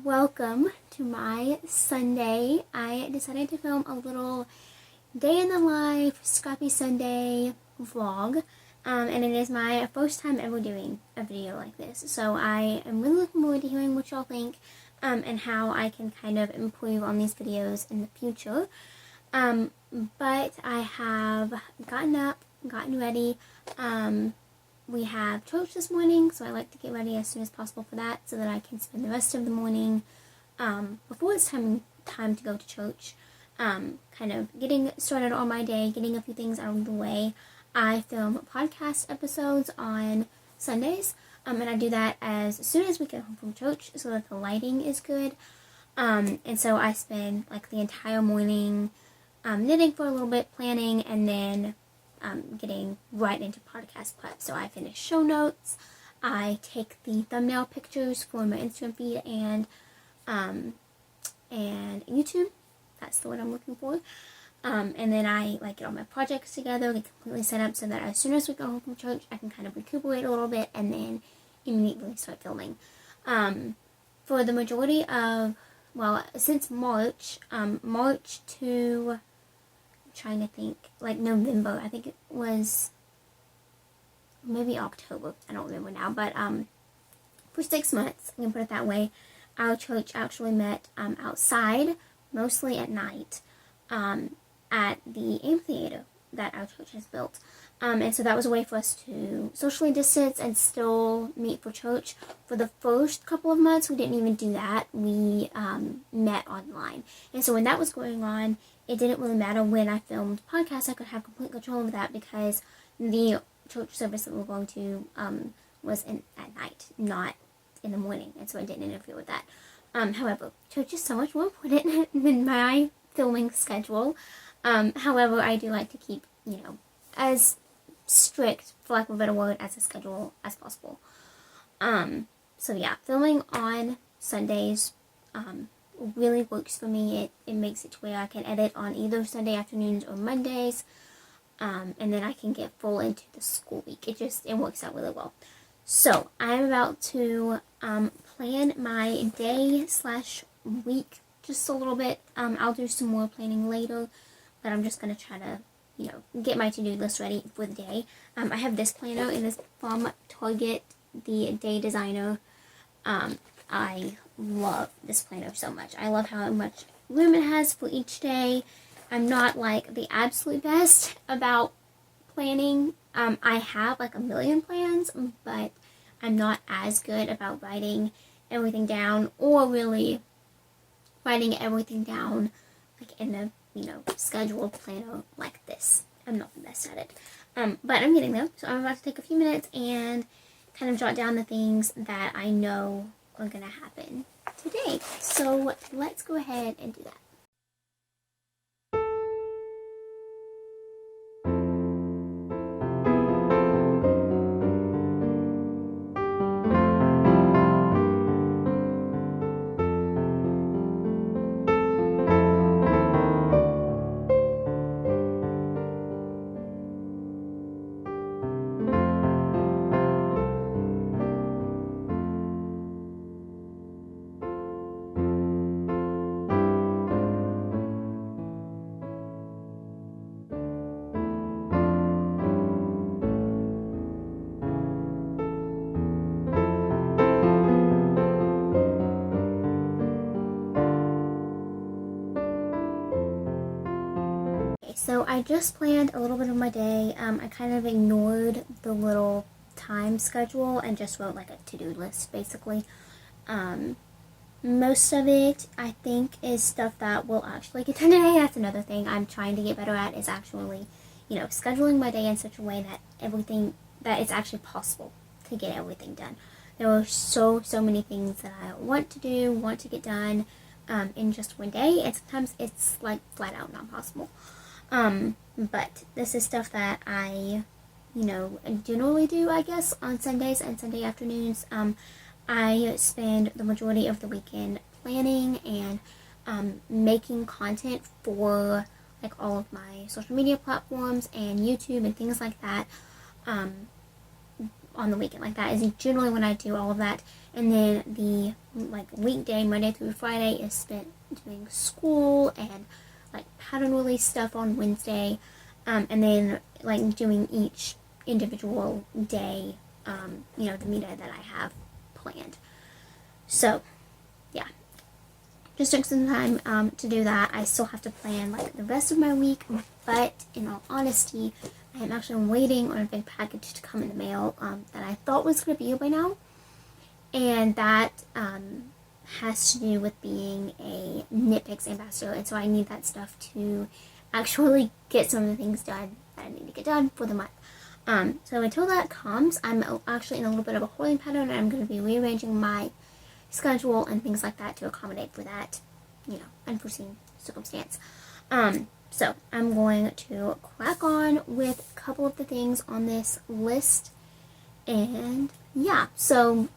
welcome to my Sunday. I decided to film a little day in the life Scrappy Sunday vlog, and it is my first time ever doing a video like this, so I am really looking forward to hearing what y'all think, and how I can kind of improve on these videos in the future. But I have gotten up, gotten ready. We have church this morning, so I like to get ready as soon as possible for that so that I can spend the rest of the morning before it's time to go to church, kind of getting started on my day, getting a few things out of the way. I film podcast episodes on Sundays, and I do that as soon as we get home from church so that the lighting is good. And so I spend like the entire morning knitting for a little bit, planning, and then getting right into podcast prep. So I finish show notes, I take the thumbnail pictures for my Instagram feed and YouTube. That's the word I'm looking for. And then I get all my projects together, get completely set up so that as soon as we go home from church, I can kind of recuperate a little bit and then immediately start filming. For the majority of, since March to, trying to think, like November, I think it was maybe October, I don't remember now, but for 6 months, I can put it that way, our church actually met outside, mostly at night, at the amphitheater that our church has built. And so that was a way for us to socially distance and still meet for church. For the first couple of months, we didn't even do that. We met online. And so when that was going on, it didn't really matter when I filmed podcasts. I could have complete control of that because the church service that we were going to was at night, not in the morning. And so I didn't interfere with that. However, church is so much more important than my filming schedule. However, I do like to keep, as strict, for lack of a better word, as a schedule as possible. So yeah, filming on Sundays really works for me. It makes it to where I can edit on either Sunday afternoons or Mondays, and then I can get full into the school week. It works out really well. So I'm about to plan my day/week just a little bit. I'll do some more planning later, but I'm just going to try to get my to-do list ready for the day. I have this planner. It is from Target, the Day Designer. I love this planner so much. I love how much room it has for each day. I'm not like the absolute best about planning. I have like a million plans, but I'm not as good about writing everything down, or really writing everything down like in a scheduled planner like this. I'm not the best at it. But I'm getting there. So I'm about to take a few minutes and kind of jot down the things that I know are going to happen today. So let's go ahead and do that. So I just planned a little bit of my day. I kind of ignored the little time schedule and just wrote like a to-do list, basically. Most of it, I think, is stuff that will actually get done today. That's another thing I'm trying to get better at, is actually, scheduling my day in such a way that it's actually possible to get everything done. There are so many things that I want to do, want to get done in just one day, and sometimes it's like flat out not possible. But this is stuff that I, generally do, I guess, on Sundays and Sunday afternoons. I spend the majority of the weekend planning and making content for like all of my social media platforms and YouTube and things like that. on the weekend. Like, that is generally when I do all of that. And then the, like, weekday, Monday through Friday, is spent doing school and, like, pattern release stuff on Wednesday. And then, like, doing each individual day, the me day that I have planned. So, yeah. Just took some time to do that. I still have to plan, like, the rest of my week. But, in all honesty, I am actually waiting on a big package to come in the mail that I thought was going to be here by now. And that has to do with being a Knit Picks ambassador. And so I need that stuff to actually get some of the things done that I need to get done for the month. So until that comes, I'm actually in a little bit of a holding pattern, and I'm going to be rearranging my schedule and things like that to accommodate for that, unforeseen circumstance. So I'm going to crack on with a couple of the things on this list. And yeah, so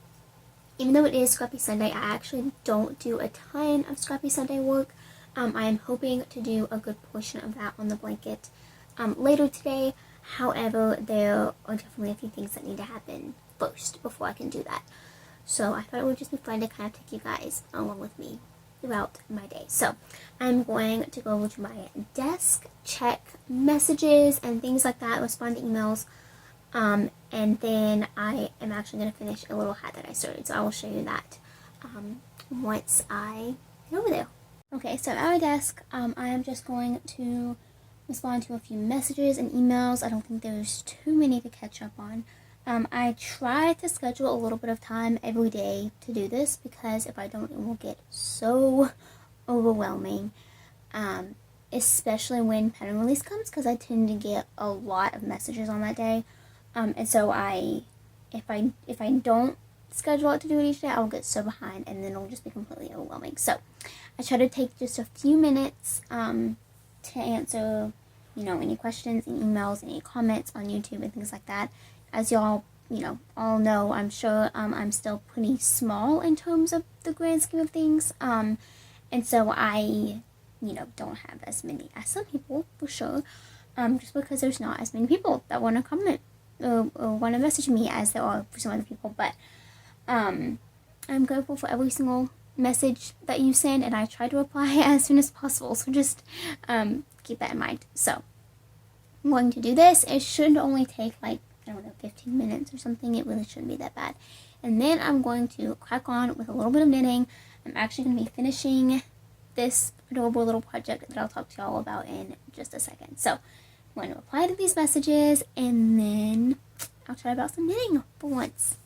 even though it is Scrappy Sunday, I actually don't do a ton of Scrappy Sunday work. I am hoping to do a good portion of that on the blanket later today. However, there are definitely a few things that need to happen first before I can do that. So I thought it would just be fun to kind of take you guys along with me throughout my day. So I'm going to go over to my desk, check messages and things like that, respond to emails, and then I am actually going to finish a little hat that I started. So I will show you that once I get over there. Okay, so at my desk, I am just going to respond to a few messages and emails. I don't think there's too many to catch up on. I try to schedule a little bit of time every day to do this, because if I don't, it will get so overwhelming, especially when pattern release comes, because I tend to get a lot of messages on that day, and so if I don't schedule it to do it each day, I'll get so behind, and then it'll just be completely overwhelming. So I try to take just a few minutes to answer, any questions and emails, any comments on YouTube and things like that. As y'all, all know, I'm sure, I'm still pretty small in terms of the grand scheme of things. And so I, don't have as many as some people, for sure. Just because there's not as many people that want to comment or want to message me as there are for some other people. But I'm grateful for every single message that you send, and I try to reply as soon as possible. So just keep that in mind. So I'm going to do this. It should only take, 15 minutes or something. It really shouldn't be that bad. And then I'm going to crack on with a little bit of knitting. I'm actually going to be finishing this adorable little project that I'll talk to y'all about in just a second. So I'm going to reply to these messages, and then I'll try about some knitting for once.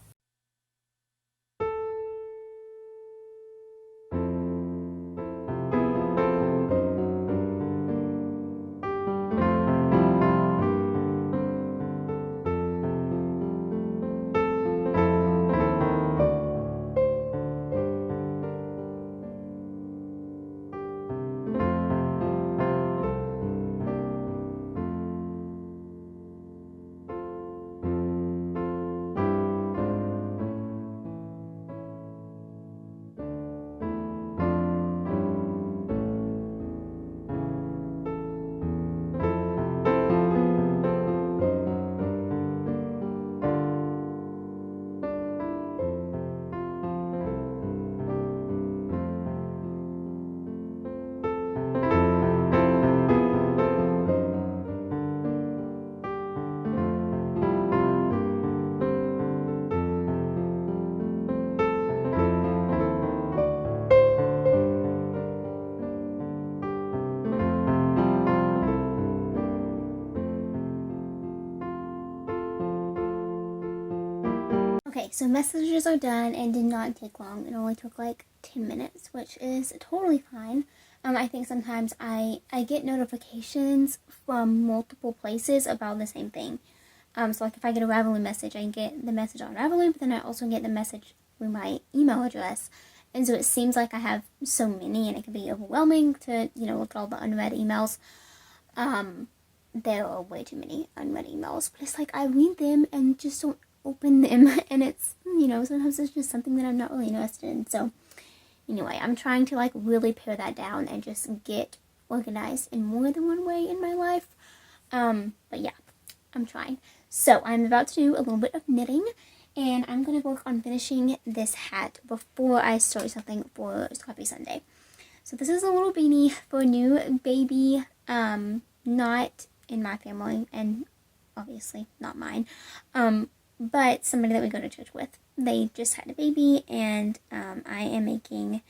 Okay, so messages are done and did not take long. It only took 10 minutes, which is totally fine. I think sometimes I get notifications from multiple places about the same thing. So if I get a Ravelry message, I get the message on Ravelry, but then I also get the message through my email address. And so it seems like I have so many, and it can be overwhelming to, look at all the unread emails. There are way too many unread emails, but it's I read them and just don't open them, and it's, sometimes it's just something that I'm not really interested in. So anyway, I'm trying to really pare that down and just get organized in more than one way in my life. But yeah, I'm trying. So I'm about to do a little bit of knitting, and I'm going to work on finishing this hat before I start something for Scrappy Sunday. So this is a little beanie for a new baby, not in my family, and obviously not mine, but somebody that we go to church with. They just had a baby, and I am making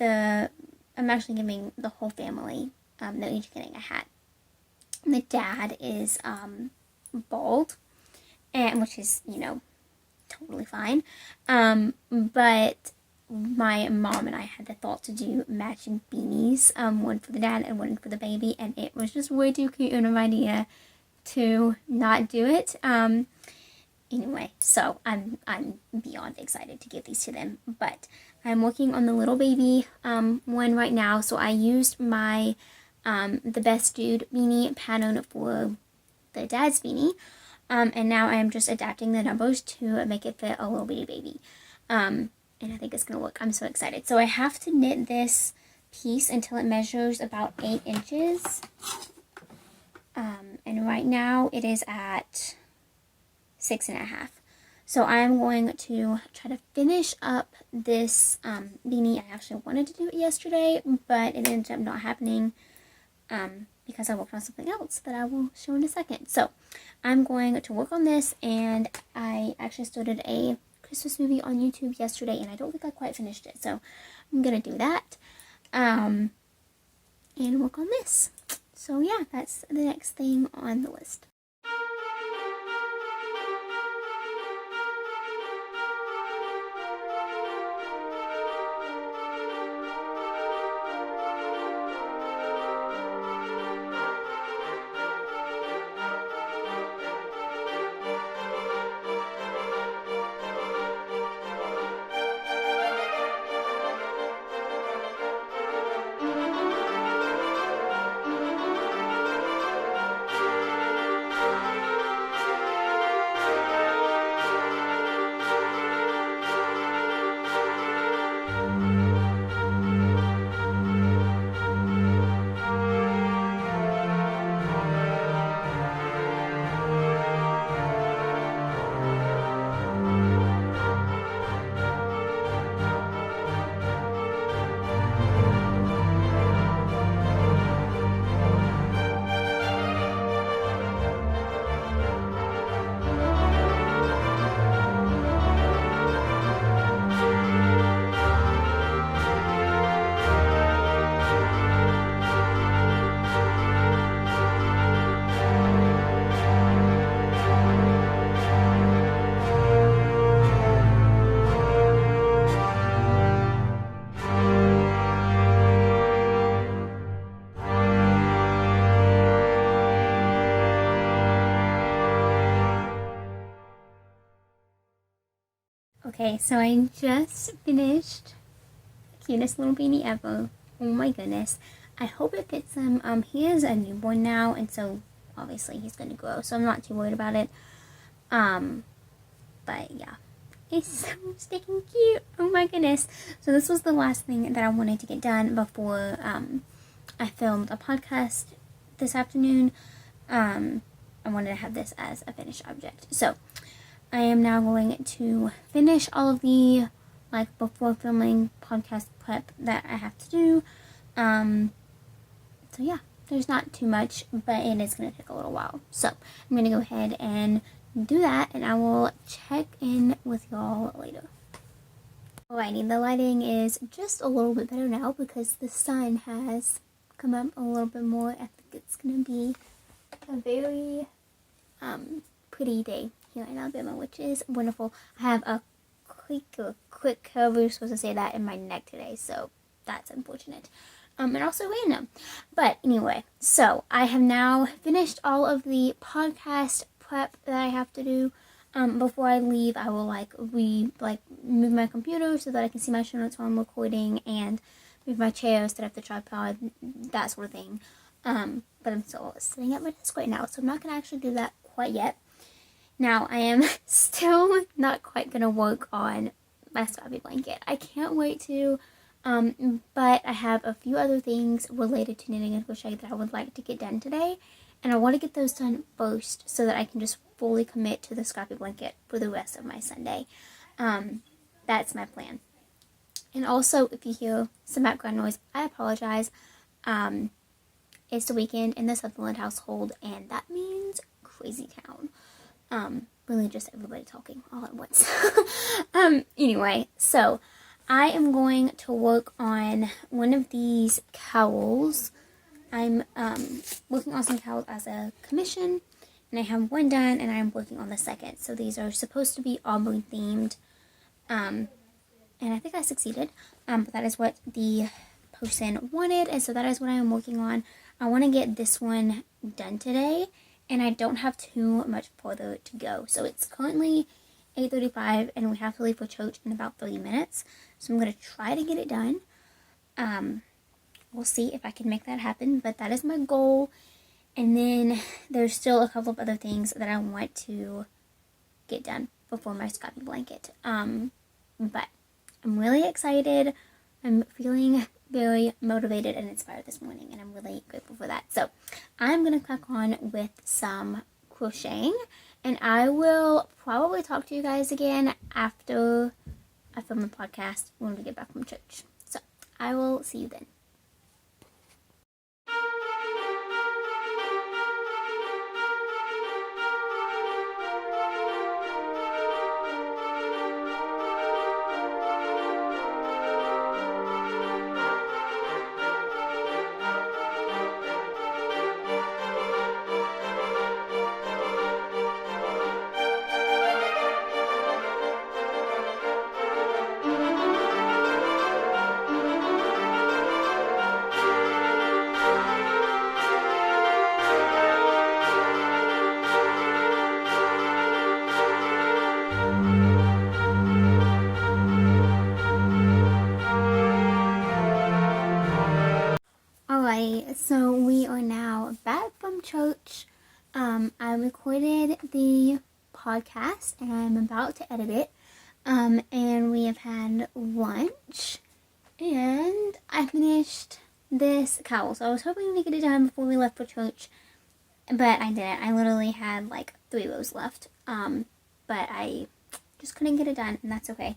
I'm actually giving the whole family, they're each getting a hat. The dad is bald, and which is, totally fine. But my mom and I had the thought to do matching beanies, one for the dad and one for the baby, and it was just way too cute of an idea to not do it. Anyway, so I'm beyond excited to give these to them, but I'm working on the little baby one right now. So I used my the Best Dude beanie pattern for the dad's beanie, and now I am just adapting the numbers to make it fit a little bitty baby, and I think it's gonna work. I'm so excited. So I have to knit this piece until it measures about 8 inches, and right now it is at 6.5. So I'm going to try to finish up this beanie. I actually wanted to do it yesterday, but it ended up not happening because I worked on something else that I will show in a second. So I'm going to work on this, and I actually started a Christmas movie on YouTube yesterday, and I don't think I quite finished it. So I'm going to do that and work on this. So yeah, that's the next thing on the list. Okay, so I just finished the cutest little beanie ever. Oh my goodness. I hope it fits him. He is a newborn now, and so obviously he's gonna grow, so I'm not too worried about it. But yeah. It's so stinking cute. Oh my goodness. So this was the last thing that I wanted to get done before I filmed a podcast this afternoon. I wanted to have this as a finished object. So I am now going to finish all of the before filming podcast prep that I have to do. So yeah, there's not too much, but it is going to take a little while. So I'm going to go ahead and do that, and I will check in with y'all later. Alrighty, the lighting is just a little bit better now because the sun has come up a little bit more. I think it's going to be a very pretty day here in Alabama, which is wonderful. I have a quick curve, we were supposed to say that, in my neck today, so that's unfortunate. And also random. But anyway, so I have now finished all of the podcast prep that I have to do. Before I leave, I will move my computer so that I can see my show notes while I'm recording, and move my chair, set up the tripod, that sort of thing. But I'm still sitting at my desk right now, so I'm not going to actually do that quite yet. Now, I am still not quite going to work on my Scrappy blanket. I can't wait to, but I have a few other things related to knitting and crochet that I would like to get done today, And I want to get those done first so that I can just fully commit to the Scrappy blanket for the rest of my Sunday. That's my plan. And also, if you hear some background noise, I apologize. It's the weekend in the Sutherland household, and that means crazy town. Really just everybody talking all at once. Anyway, so I am going to work on one of these cowls. I'm working on some cowls as a commission, and I have one done, and I'm working on the second. So these are supposed to be Auburn themed, and I think I succeeded. But that is what the person wanted, and so that is what I am working on. I want to get this one done today, and I don't have too much further to go. So it's currently 8:35, and we have to leave for church in about 30 minutes. So I'm going to try to get it done. We'll see if I can make that happen, but that is my goal. And then there's still a couple of other things that I want to get done before my Scrappy blanket. But I'm really excited. I'm feeling very motivated and inspired this morning, and I'm really grateful for that. So I'm going to crack on with some crocheting, and I will probably talk to you guys again after I film the podcast when we get back from church. So I will see you then. So we are now back from church. I recorded the podcast and I'm about to edit it. And we have had lunch and I finished this cowl. So I was hoping to get it done before we left for church, but I didn't. I literally had like 3 rows left. But I just couldn't get it done, and that's okay.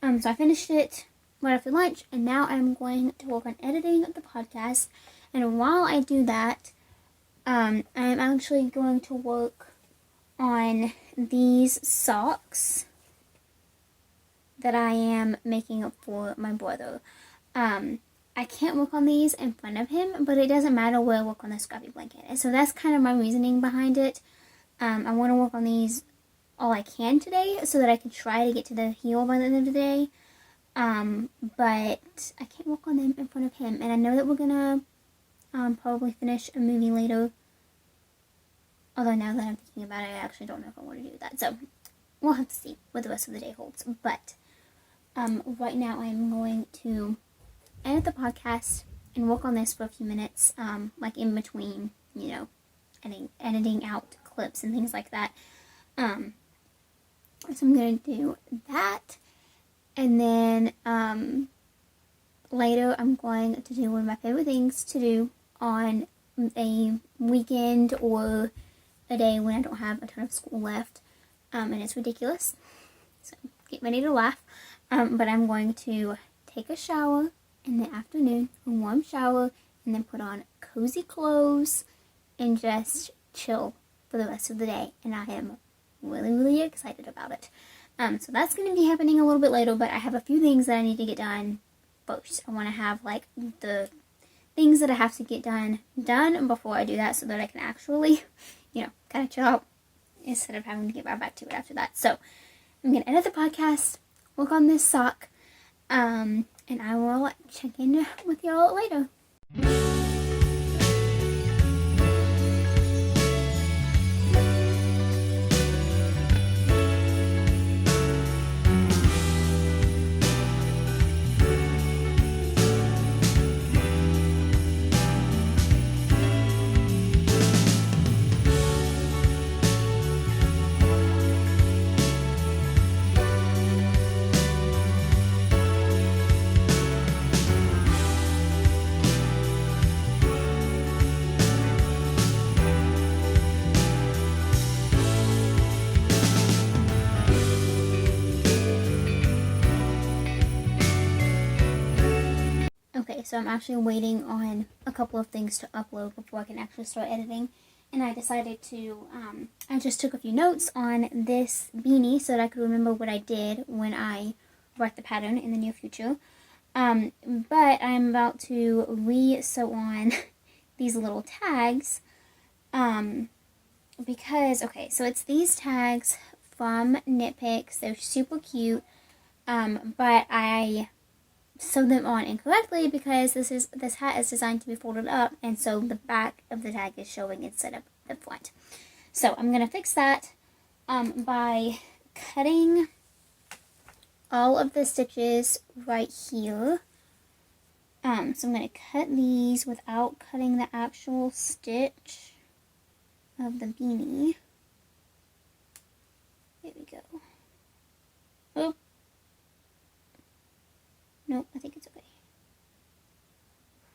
So I finished it right after lunch, and now I'm going to work on editing the podcast. And while I do that, I'm actually going to work on these socks that I am making for my brother. I can't work on these in front of him, but it doesn't matter where I work on the Scrappy blanket. And so that's kind of my reasoning behind it. I want to work on these all I can today so that I can try to get to the heel by the end of the day. But I can't work on them in front of him. And I know that we're going to probably finish a movie later. Although now that I'm thinking about it, I actually don't know if I want to do that. So we'll have to see what the rest of the day holds. But right now I'm going to edit the podcast and work on this for a few minutes, like in between, editing out clips and things like that. So I'm going to do that. And then later I'm going to do one of my favorite things to do on a weekend or a day when I don't have a ton of school left. And it's ridiculous. So get ready to laugh. But I'm going to take a shower in the afternoon, a warm shower, and then put on cozy clothes and just chill for the rest of the day. And I am really, really excited about it. So that's going to be happening a little bit later, but I have a few things that I need to get done first. I want to have like the things that I have to get done before I do that so that I can actually, kind of chill out instead of having to get right back to it after that. So I'm going to edit the podcast, work on this sock, and I will check in with y'all later. Okay, so I'm actually waiting on a couple of things to upload before I can actually start editing. And I decided to, I just took a few notes on this beanie so that I could remember what I did when I write the pattern in the near future. But I'm about to re-sew on these little tags, because, okay, so it's these tags from Knit Picks. They're super cute, but I sewed them on incorrectly because this hat is designed to be folded up, and so the back of the tag is showing instead of the front. So I'm gonna fix that by cutting all of the stitches right here. So I'm gonna cut these without cutting the actual stitch of the beanie. There we go. Oh. Nope, I think it's okay.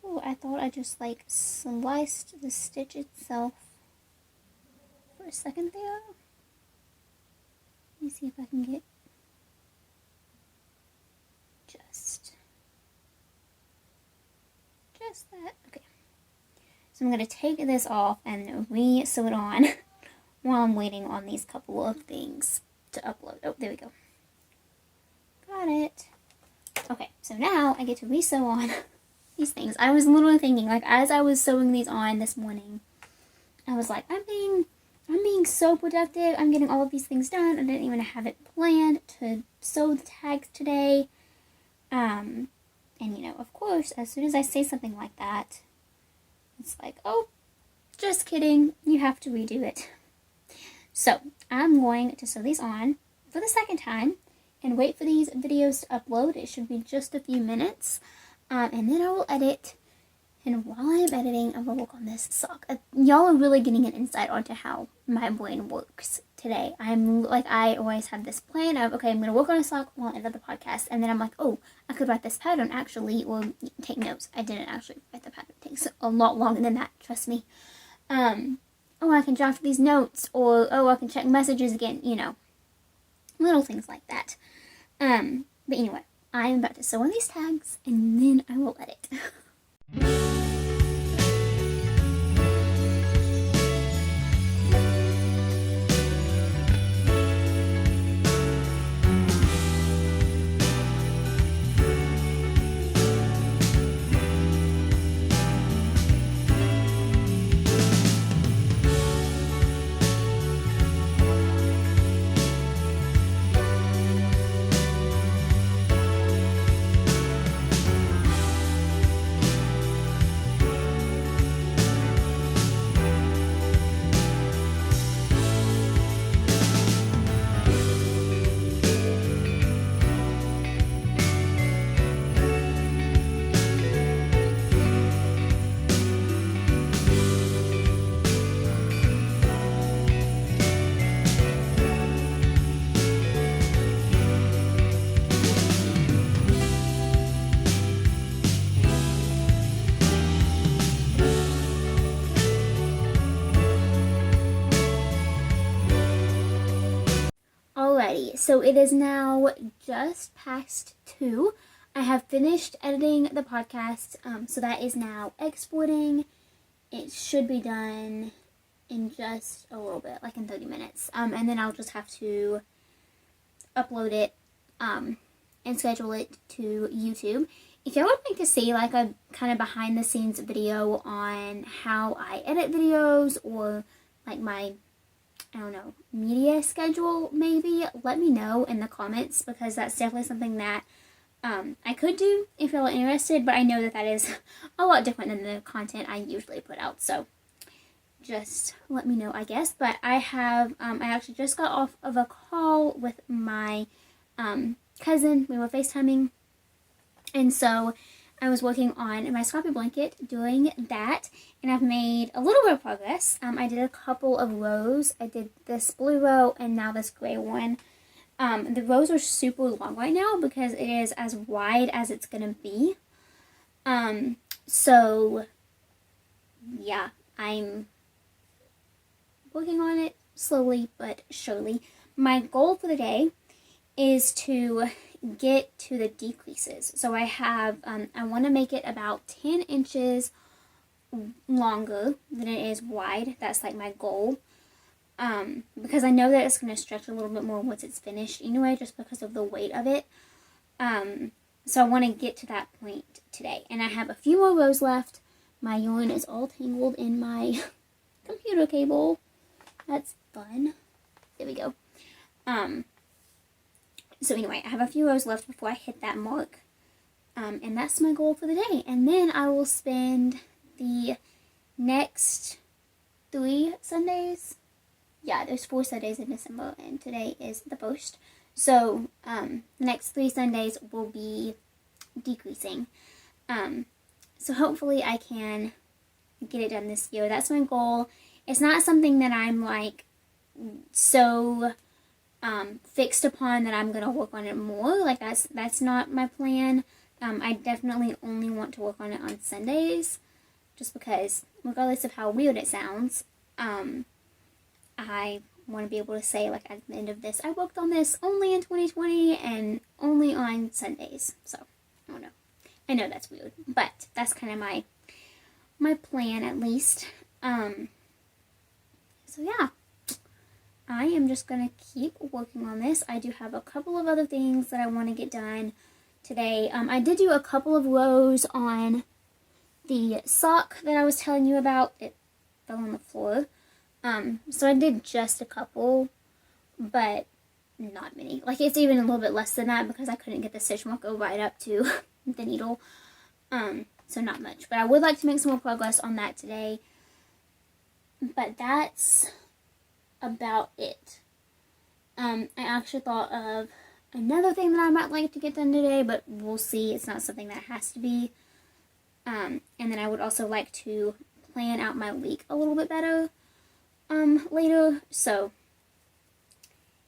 Oh, I thought I just like sliced the stitch itself for a second there. Let me see if I can get just that. Okay. So I'm going to take this off and re-sew it on while I'm waiting on these couple of things to upload. Oh, there we go. Got it. Okay, so now I get to re-sew on these things. I was literally thinking, like, as I was sewing these on this morning, I was like, I'm being so productive. I'm getting all of these things done. I didn't even have it planned to sew the tags today. And you know, of course, as soon as I say something like that, it's like, oh, just kidding. You have to redo it. So I'm going to sew these on for the second time and wait for these videos to upload. It should be just a few minutes. And then I will edit. And while I'm editing, I will work on this sock. Y'all are really getting an insight onto how my brain works today. I'm like, I always have this plan of, okay, I'm going to work on a sock while I edit the podcast. And then I'm like, oh, I could write this pattern actually, or take notes. I didn't actually write the pattern. It takes a lot longer than that, trust me. Oh, I can draft these notes, or, oh, I can check messages again, you know. Little things like that. But anyway, I'm about to sew on these tags, and then I will edit. Alrighty, so it is now just past 2. I have finished editing the podcast, so that is now exporting. It should be done in just a little bit, like in 30 minutes. And then I'll just have to upload it and schedule it to YouTube. If y'all would like to see like a kind of behind the scenes video on how I edit videos, or like my, I don't know, media schedule maybe, let me know in the comments, because that's definitely something that I could do if y'all are interested, but I know that that is a lot different than the content I usually put out, so just let me know, I guess. But I have, I actually just got off of a call with my cousin. We were FaceTiming, and so I was working on my Scrappy blanket, doing that, and I've made a little bit of progress. I did a couple of rows. I did this blue row and now this gray one. The rows are super long right now because it is as wide as it's gonna be. So yeah, I'm working on it slowly but surely. My goal for the day is to get to the decreases. So I want to make it about 10 inches longer than it is wide. That's like my goal. Because I know that it's going to stretch a little bit more once it's finished anyway, just because of the weight of it. So I want to get to that point today. And I have a few more rows left. My yarn is all tangled in my computer cable. That's fun. There we go. So anyway, I have a few rows left before I hit that mark. And that's my goal for the day. And then I will spend the next 3 Sundays. Yeah, there's 4 Sundays in December, and today is the 1st. So, the next 3 Sundays will be decreasing. So hopefully I can get it done this year. That's my goal. It's not something that I'm like so fixed upon that I'm gonna work on it more. Like that's not my plan. I definitely only want to work on it on Sundays, just because, regardless of how weird it sounds, I want to be able to say, like, at the end of this, I worked on this only in 2020 and only on Sundays. So, I don't know. I know that's weird, but that's kind of my plan, at least. So yeah, I am just going to keep working on this. I do have a couple of other things that I want to get done today. I did do a couple of rows on the sock that I was telling you about. It fell on the floor. So I did just a couple, but not many. Like, it's even a little bit less than that because I couldn't get the stitch marker right up to the needle. So not much. But I would like to make some more progress on that today. But that's about it. I actually thought of another thing that I might like to get done today, but we'll see. It's not something that has to be. And then I would also like to plan out my week a little bit better later. So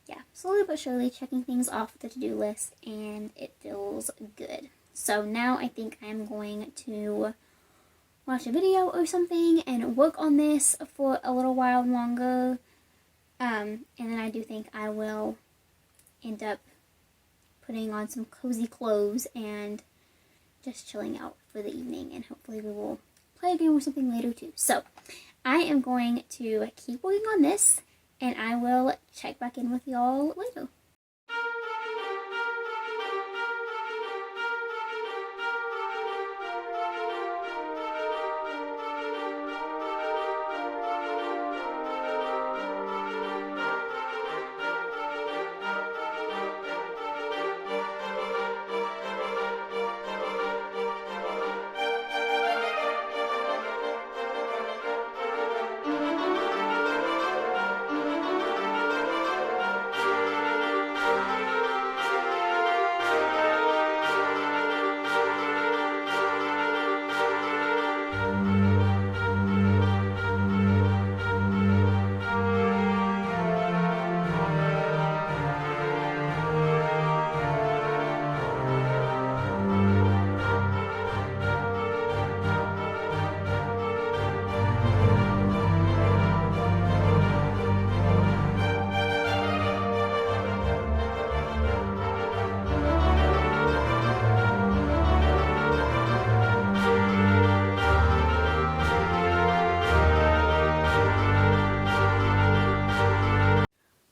yeah, slowly but surely checking things off the to-do list, and it feels good. So now I think I'm going to watch a video or something and work on this for a little while longer. And then I do think I will end up putting on some cozy clothes and just chilling out for the evening, and hopefully we will play a game or something later too. So I am going to keep working on this, and I will check back in with y'all later.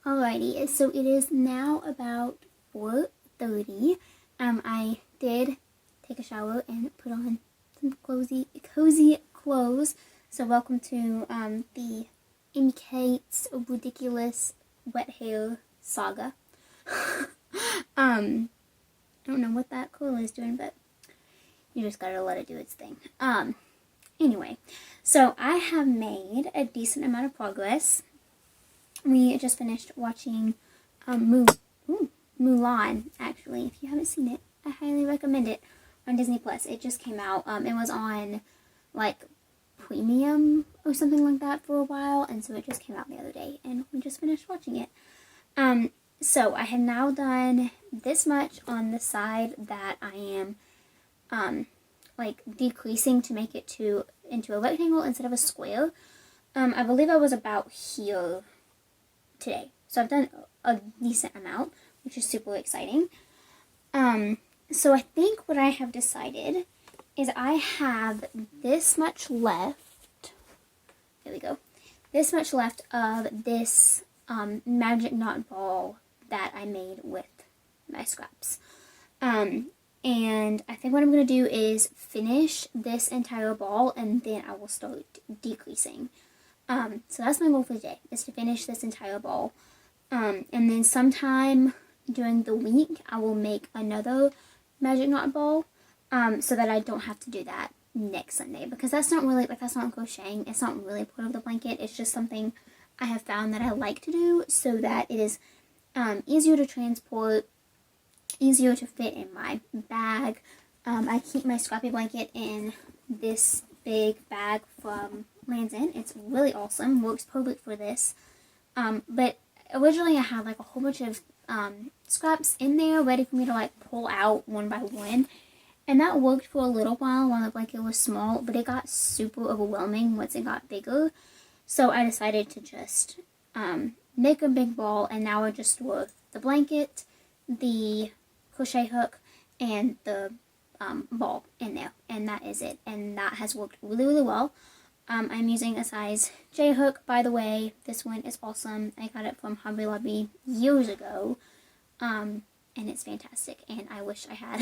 Alrighty, so it is now about 4:30. I did take a shower and put on some cozy clothes. So welcome to the Amy Kate's ridiculous wet hair saga. I don't know what that curl is doing, but you just gotta let it do its thing. Anyway, so I have made a decent amount of progress. We just finished watching Mulan, actually. If you haven't seen it, I highly recommend it on Disney Plus. It just came out. It was on, like, premium or something like that for a while, and so it just came out the other day, and we just finished watching it. So I have now done this much on the side that I am, like, decreasing to make it into a rectangle instead of a square. I believe I was about here today. So I've done a decent amount, which is super exciting. So I think what I have decided is I have this much left. There we go. This much left of this magic knot ball that I made with my scraps. And I think what I'm going to do is finish this entire ball, and then I will start decreasing. So that's my goal for today, is to finish this entire ball. And then sometime during the week, I will make another magic knot ball, so that I don't have to do that next Sunday, because that's not really, like, that's not crocheting. It's not really part of the blanket. It's just something I have found that I like to do, so that it is easier to transport, easier to fit in my bag. I keep my Scrappy blanket in this big bag from Land's End. It's really awesome. Works perfect for this. But originally I had like a whole bunch of scraps in there ready for me to like pull out one by one. And that worked for a little while the blanket was small, but it got super overwhelming once it got bigger. So I decided to just make a big ball, and now I just store the blanket, the crochet hook, and the ball in there, and that is it. And that has worked really, really well. I'm using a size J hook, by the way. This one is awesome. I got it from Hobby Lobby years ago, and it's fantastic. And I wish I had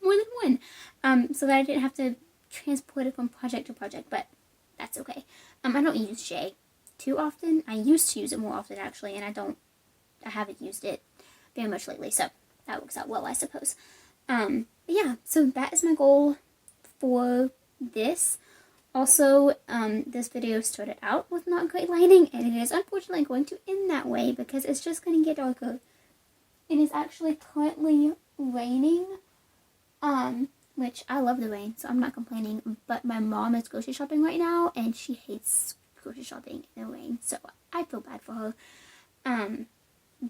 more than one, so that I didn't have to transport it from project to project, but that's okay. I don't use J too often. I used to use it more often, actually, and I haven't used it very much lately, so that works out well, I suppose. But yeah, so that is my goal for this. Also, this video started out with not great lighting, and it is unfortunately going to end that way because it's just going to get darker. It is actually currently raining, which I love the rain, so I'm not complaining, but my mom is grocery shopping right now, and she hates grocery shopping in the rain, so I feel bad for her.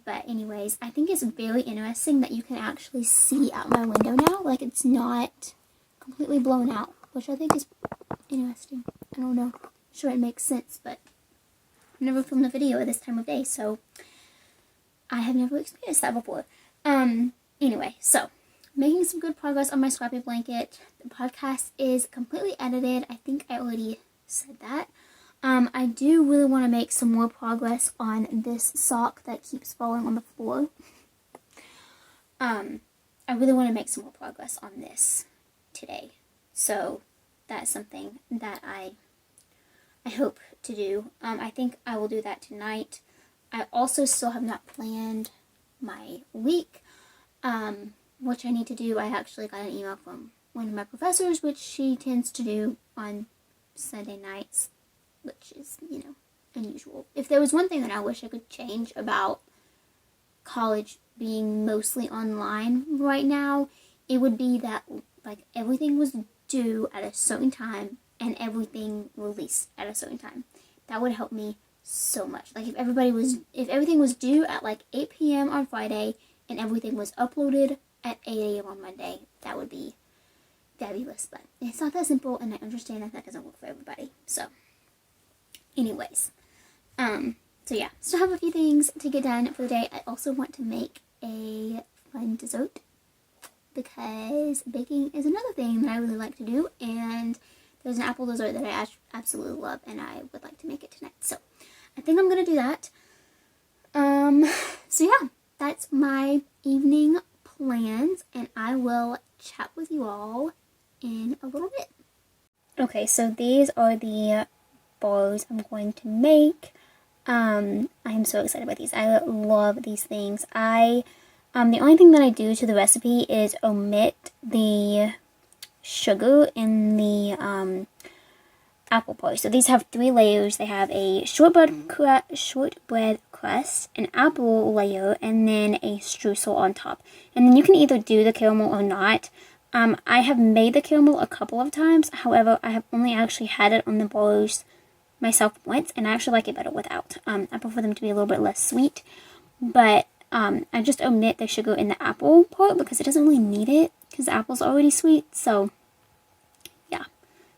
But anyways, I think it's very interesting that you can actually see out my window now. Like, it's not completely blown out, which I think is interesting. I don't know. I'm sure it makes sense, but I've never filmed a video at this time of day, so I have never experienced that before. Anyway, so making some good progress on my Scrappy blanket. The podcast is completely edited. I think I already said that. I do really want to make some more progress on this sock that keeps falling on the floor. I really want to make some more progress on this today. So that's something that I hope to do. I think I will do that tonight. I also still have not planned my week, which I need to do. I actually got an email from one of my professors, which she tends to do on Sunday nights, which is, you know, unusual. If there was one thing that I wish I could change about college being mostly online right now, it would be that, like, everything was due at a certain time and everything released at a certain time. That would help me so much. Like, if everything was due at like 8 p.m. on Friday and everything was uploaded at 8 a.m. on Monday, that would be fabulous. But it's not that simple, and I understand that doesn't work for everybody. So anyways, so yeah, still have a few things to get done for the day. I also want to make a fun dessert because baking is another thing that I really like to do, and there's an apple dessert that I absolutely love, and I would like to make it tonight. So I think I'm gonna do that. So yeah, that's my evening plans, and I will chat with you all in a little bit. Okay, so these are the balls I'm going to make. I'm so excited about these. I love these things. The only thing that I do to the recipe is omit the sugar in the apple pie. So these have 3 layers. They have a shortbread crust, an apple layer, and then a streusel on top. And then you can either do the caramel or not. I have made the caramel a couple of times. However, I have only actually had it on the bars myself once, and I actually like it better without. I prefer them to be a little bit less sweet, but I just omit the sugar in the apple part because it doesn't really need it because the apple's already sweet. So yeah,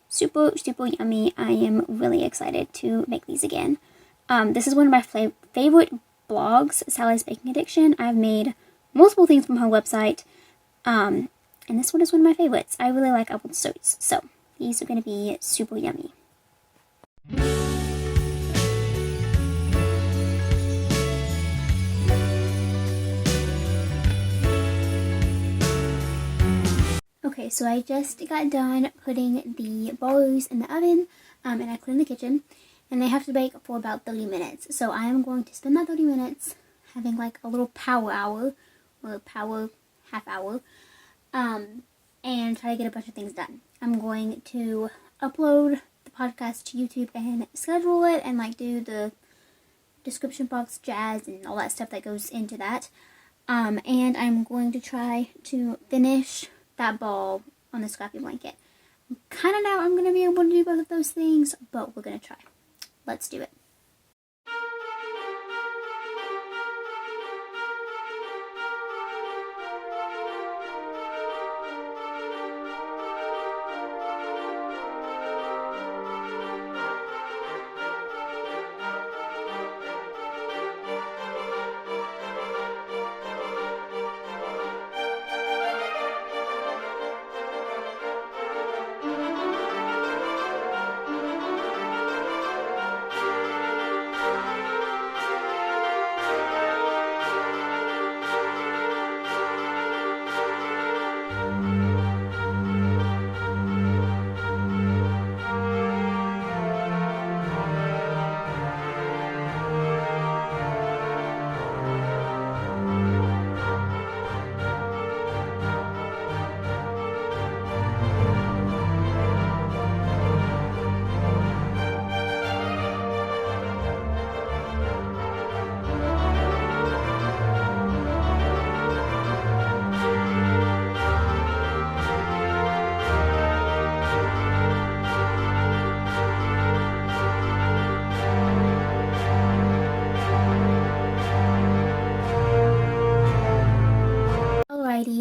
super, super yummy. I am really excited to make these again. This is one of my favorite blogs, Sally's Baking Addiction. I've made multiple things from her website. And this one is one of my favorites. I really like apple desserts, so these are going to be super yummy. Okay, so I just got done putting the balls in the oven, and I cleaned the kitchen, and they have to bake for about 30 minutes. So I am going to spend that 30 minutes having like a little power hour, or a power half hour, and try to get a bunch of things done. I'm going to upload the podcast to YouTube and schedule it, and like do the description box jazz and all that stuff that goes into that. And I'm going to try to finish that ball on the Scrappy blanket. Kind of doubt I'm going to be able to do both of those things, but we're going to try. Let's do it.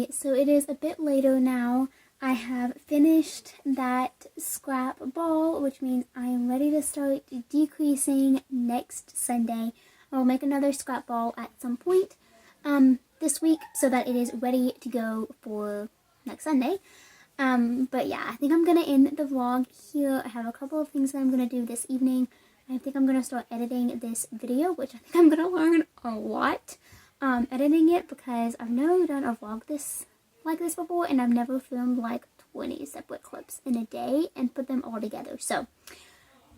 So it is a bit later now. I have finished that scrap ball, which means I am ready to start decreasing next Sunday. I will make another scrap ball at some point this week so that it is ready to go for next Sunday. But yeah, I think I'm going to end the vlog here. I have a couple of things that I'm going to do this evening. I think I'm going to start editing this video, which I think I'm going to learn a lot. Editing it, because I've never done a vlog like this before, and I've never filmed like 20 separate clips in a day and put them all together. So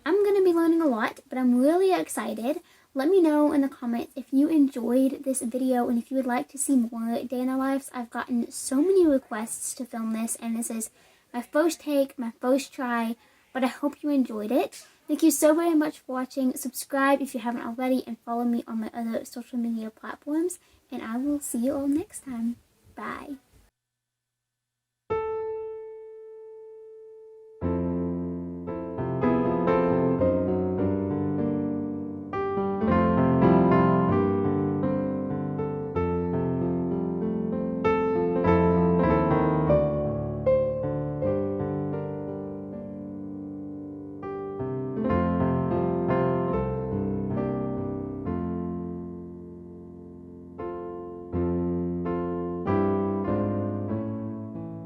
I'm going to be learning a lot, but I'm really excited. Let me know in the comments if you enjoyed this video and if you would like to see more day in our lives. I've gotten so many requests to film this, and this is my first take, my first try, but I hope you enjoyed it. Thank you so very much for watching. Subscribe if you haven't already, and follow me on my other social media platforms. And I will see you all next time. Bye.